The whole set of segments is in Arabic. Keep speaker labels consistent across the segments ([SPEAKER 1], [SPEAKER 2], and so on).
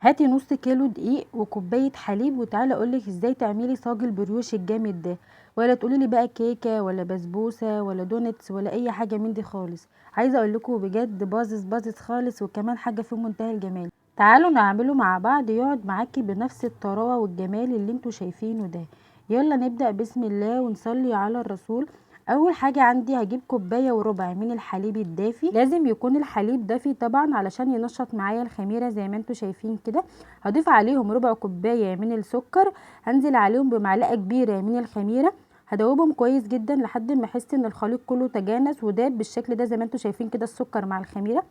[SPEAKER 1] هاتي نص كيلو دقيق وكوبايه حليب وتعالى اقولك ازاي تعملي صاج البريوش الجامد ده. ولا تقوليلي بقى كيكه ولا بسبوسه ولا دونتس ولا اي حاجه من دي خالص. عايزه اقولكوا بجد باظظ خالص، وكمان حاجه في منتهى الجمال. تعالوا نعمله مع بعض يقعد معاكي بنفس الطراوه والجمال اللي انتوا شايفينه ده. يلا نبدأ بسم الله ونصلي على الرسول. اول حاجة عندي هجيب كوباية وربع من الحليب الدافي، لازم يكون الحليب دافي طبعا علشان ينشط معايا الخميرة زي ما انتوا شايفين كده. هضيف عليهم ربع كوباية من السكر، هنزل عليهم بمعلقة كبيرة من الخميرة. هدوبهم كويس جدا لحد ما احس ان الخليط كله تجانس وداب بالشكل ده زي ما انتوا شايفين كده السكر مع الخميرة.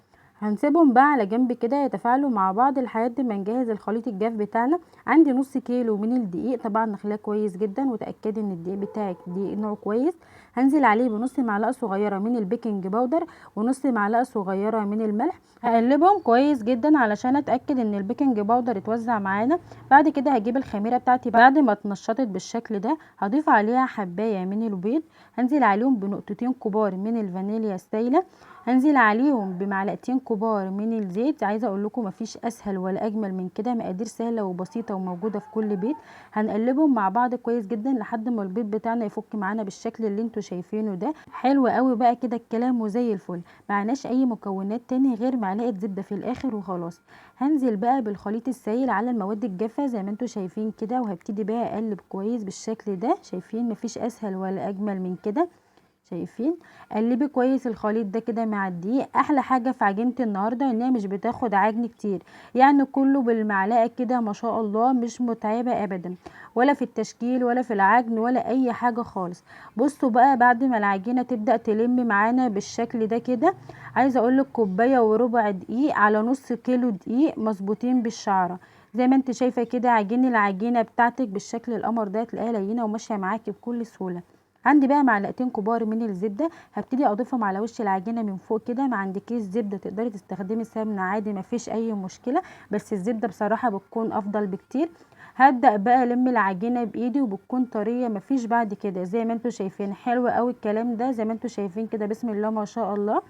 [SPEAKER 1] هنسيبهم بقى على جنب كده يتفاعلوا مع بعض لحد ما نجهز الخليط الجاف بتاعنا. عندي نص كيلو من الدقيق، طبعا نخليه كويس جدا وتاكدي ان الدقيق بتاعك دقيق نوع كويس. هنزل عليه بنص معلقه صغيره من البيكنج باودر ونص معلقه صغيره من الملح. هقلبهم كويس جدا علشان اتاكد ان البيكنج باودر اتوزع معانا. بعد كده هجيب الخميره بتاعتي بعد ما اتنشطت بالشكل ده، هضيف عليها حبايه من البيض. هنزل عليهم بنقطتين كبار من الفانيليا السايله. هنزل عليهم بمعلقتين كبار من الزيت. عايزه اقول لكم مفيش اسهل ولا اجمل من كده، مقادير سهله وبسيطه وموجوده في كل بيت. هنقلبهم مع بعض كويس جدا لحد ما البيض بتاعنا يفك معانا بالشكل اللي انتوا شايفينه ده. حلو قوي بقى كده الكلام وزي الفل. معناش اي مكونات تاني غير معلقه زبده في الاخر وخلاص. هنزل بقى بالخليط السائل على المواد الجافه زي ما انتوا شايفين كده، وهبتدي بقى اقلب كويس بالشكل ده. شايفين مفيش اسهل ولا اجمل من كده. شايفين؟ قلبي كويس الخليط ده كده مع الدقيق. احلى حاجه في عجينه النهارده انها مش بتاخد عجن كتير، يعني كله بالمعلقه كده ما شاء الله، مش متعبه ابدا ولا في التشكيل ولا في العجن ولا اي حاجه خالص. بصوا بقى بعد ما العجينه تبدا تلم معانا بالشكل ده كده، عايزه اقولك كوبايه وربع دقيق على نص كيلو دقيق مظبوطين بالشعره. زي ما انت شايفه كده عجين العجينه بتاعتك بالشكل القمر ده، تلاقيها لينه وماشيه معاكي بكل سهوله. عندي بقى معلقتين كبار من الزبده، هبتدي اضيفهم على وش العجينه من فوق كده. ما عندكيش زبده تقدري تستخدمي سمنه عادي، ما فيش اي مشكله، بس الزبده بصراحه بتكون افضل بكتير. هبدا بقى الم العجينه بايدي وبتكون طريه، ما فيش بعد كده زي ما انتوا شايفين. حلو قوي الكلام ده زي ما انتوا شايفين كده، بسم الله ما شاء الله.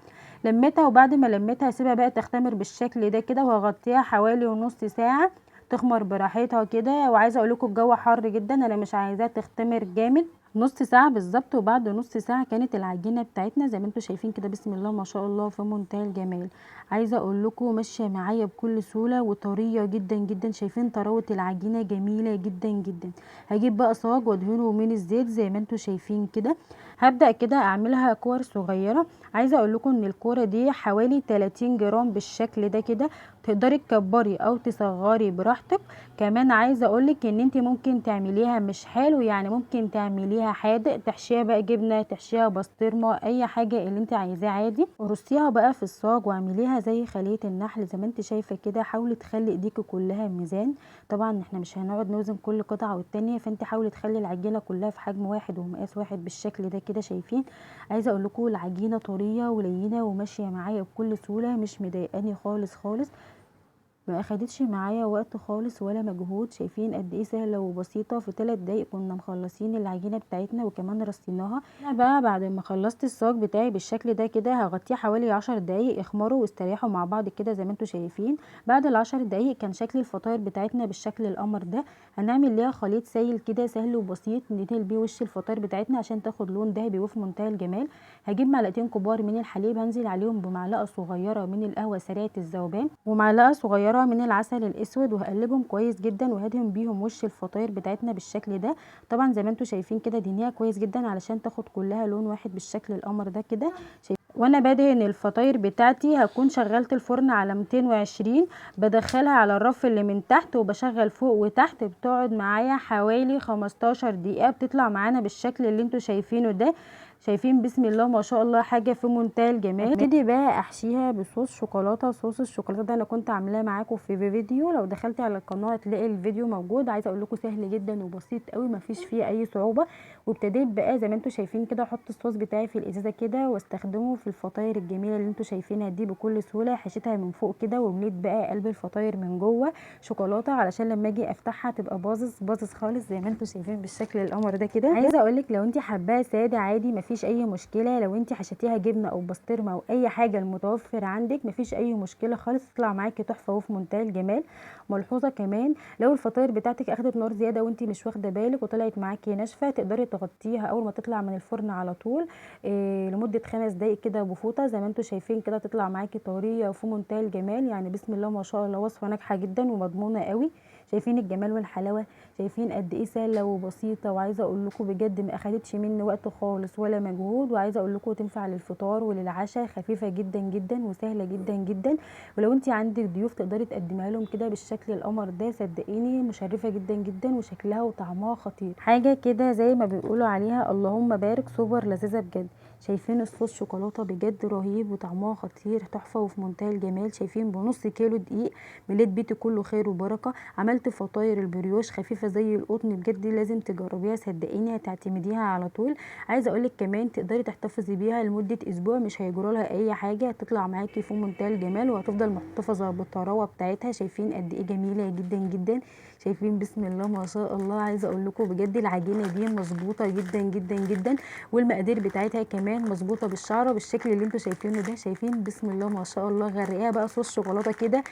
[SPEAKER 1] لميتها، وبعد ما لميتها هسيبها بقى تختمر بالشكل ده كده، وهغطيها حوالي نص ساعه تخمر براحتها كده. وعايزه اقول لكم الجو حر جدا، انا مش عايزاها تختمر جامد. نص ساعة بالظبط، وبعد نص ساعة كانت العجينة بتاعتنا زي ما انتوا شايفين كده، بسم الله ما شاء الله في منتهى الجمال. عايزة اقول لكم ماشية معايا بكل سهولة وطرية جدا جدا. شايفين طراوة العجينة جميلة جدا جدا. هجيب بقى صاج وادهنه من الزيت زي ما انتوا شايفين كده. هبدأ كده اعملها كور صغيرة. عايزة اقول لكم ان الكورة دي حوالي 30 جرام بالشكل ده كده. تقدري تكبري او تصغري براحتك. كمان عايزه اقولك ان انت ممكن تعمليها مش حلو، يعني ممكن تعمليها حادق، تحشيها بقى جبنه، تحشيها بسطرمه، اي حاجه اللي انت عايزاه عادي. ورصيها بقى في الصاج واعمليها زي خليه النحل زي ما انت شايفه كده. حاولي تخلي ايديكي كلها ميزان. طبعا احنا مش هنقعد نوزن كل قطعه والتانيه، فانت حاولي تخلي العجينه كلها في حجم واحد ومقاس واحد بالشكل ده كده. شايفين؟ عايزه اقول لكم العجينه طريه ولينه وماشيه معايا بكل سهوله، مش مضايقاني خالص خالص. ما اخدتش معايا وقت خالص ولا مجهود. شايفين قد ايه سهله وبسيطه، في 3 دقايق كنا مخلصين العجينه بتاعتنا وكمان رصيناها. انا بقى بعد ما خلصت الصاج بتاعي بالشكل ده كده هغطيه حوالي 10 دقايق يخمروا واستريحوا مع بعض كده زي ما انتوا شايفين. بعد ال10 دقايق كان شكل الفطاير بتاعتنا بالشكل القمر ده. هنعمل ليها خليط سائل كده سهل وبسيط ندهن بيه وش الفطاير بتاعتنا عشان تاخد لون ذهبي وفي منتهى الجمال. هجيب معلقتين كبار من الحليب، هنزل عليهم بمعلقه صغيره من القهوه سريعه الذوبان ومعلقه صغيره من العسل الاسود، وهقلبهم كويس جدا وهدهن بيهم وش الفطاير بتاعتنا بالشكل ده. طبعا زي ما انتوا شايفين كده دهنيها كويس جدا علشان تاخد كلها لون واحد بالشكل القمر ده كده. وانا بدهن الفطاير بتاعتي هكون شغلت الفرن على 220، بدخلها على الرف اللي من تحت وبشغل فوق وتحت. بتقعد معايا حوالي 15 دقيقة بتطلع معانا بالشكل اللي انتوا شايفينه ده. شايفين؟ بسم الله ما شاء الله حاجه في منتهى الجمال. ابتدي بقى احشيها بصوص شوكولاته. صوص الشوكولاته ده انا كنت عاملاه معاكم في فيديو، لو دخلتي على القناه هتلاقي الفيديو موجود. عايزه اقول لكم سهل جدا وبسيط قوي، ما فيش فيه اي صعوبه. وابتديت بقى زي ما انتوا شايفين كده احط الصوص بتاعي في الازازه كده واستخدمه في الفطاير الجميله اللي انتوا شايفينها دي بكل سهوله. حشيتها من فوق كده ومليت بقى قلب الفطاير من جوه شوكولاته علشان لما اجي افتحها تبقى باظظ خالص زي ما انتوا شايفين بالشكل القمر ده كده. عايزه اقول لك لو انت حباها ساده عادي مفيش اي مشكله. لو انت حشيتيها جبنه او بسطرمه او اي حاجه المتوفر عندك مفيش اي مشكله خالص، تطلع معاكي تحفه وفي منتهى الجمال. ملحوظه كمان، لو الفطاير بتاعتك اخدت نار زياده وانت مش واخده بالك وطلعت معاكي ناشفه، تقدري تغطيها اول ما تطلع من الفرن على طول لمده 5 دقايق كده بفوطه زي ما انتم شايفين كده، تطلع معاكي طريه وفي منتهى الجمال. يعني بسم الله ما شاء الله، وصفه ناجحه جدا ومضمونه قوي. شايفين الجمال والحلاوه، شايفين قد ايه سهله وبسيطه. وعايزه اقول لكم بجد ما اخدتش مني وقت خالص ولا مجهود. وعايزه اقول لكم تنفع للفطار وللعشاء، خفيفه جدا جدا وسهله جدا جدا. ولو انت عندك ضيوف تقدري تقدمها لهم كده بالشكل القمر ده، صدقيني مشرفه جدا جدا وشكلها وطعمها خطير، حاجه كده زي ما بيقولوا عليها اللهم بارك، سوبر لذيذه بجد. شايفين الصوص شوكولاته بجد رهيب وطعمها خطير تحفه وفي منتهى الجمال. شايفين بنص كيلو دقيق مليت بيتي كله خير وبركه. عملت فطاير البريوش خفيفه زي القطن بجد، لازم تجربيها صدقيني هتعتمديها على طول. عايزه اقولك كمان تقدري تحتفظي بيها لمده اسبوع مش هيجرالها اي حاجه، هتطلع معاكي في منتهى الجمال وهتفضل محتفظه بالطراوه بتاعتها. شايفين قد ايه جميله جدا جدا، شايفين بسم الله ما شاء الله. عايزه اقول لكم بجد العجينه دي مظبوطه جدا جدا جدا، والمقادير بتاعتها كمان مظبوطه بالشعره بالشكل اللي انتوا شايفينه ده. شايفين بسم الله ما شاء الله، غرقيها بقى صوص شوكولاته كده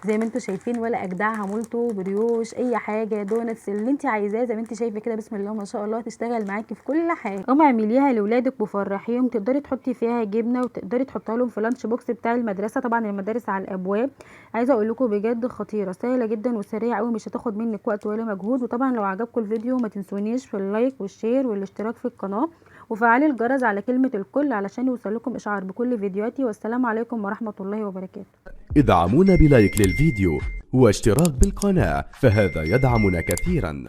[SPEAKER 1] زي ما انتوا شايفين، ولا اجدعها مولتو بريوش اي حاجه دونتس اللي انت عايزاه زي ما انت شايفه كده. بسم الله ما شاء الله تشتغل معاكي في كل حاجه. قومي اعمليها لاولادك وفرحيهم. تقدري تحطي فيها جبنه وتقدري تحطها لهم في لانش بوكس بتاع المدرسه، طبعا المدارس على الابواب. عايزه اقول لكم بجد خطيره، سهله جدا وسريعه قوي، مش هتاخد منك وقت ولا مجهود. وطبعا لو عجبكم الفيديو ما تنسونيش في اللايك والشير والاشتراك في القناه وفعلي الجرس على كلمه الكل علشان يوصلكم اشعار بكل فيديوهاتي. والسلام عليكم ورحمه الله وبركاته.
[SPEAKER 2] ادعمونا بلايك للفيديو واشتراك بالقناة، فهذا يدعمنا كثيرا.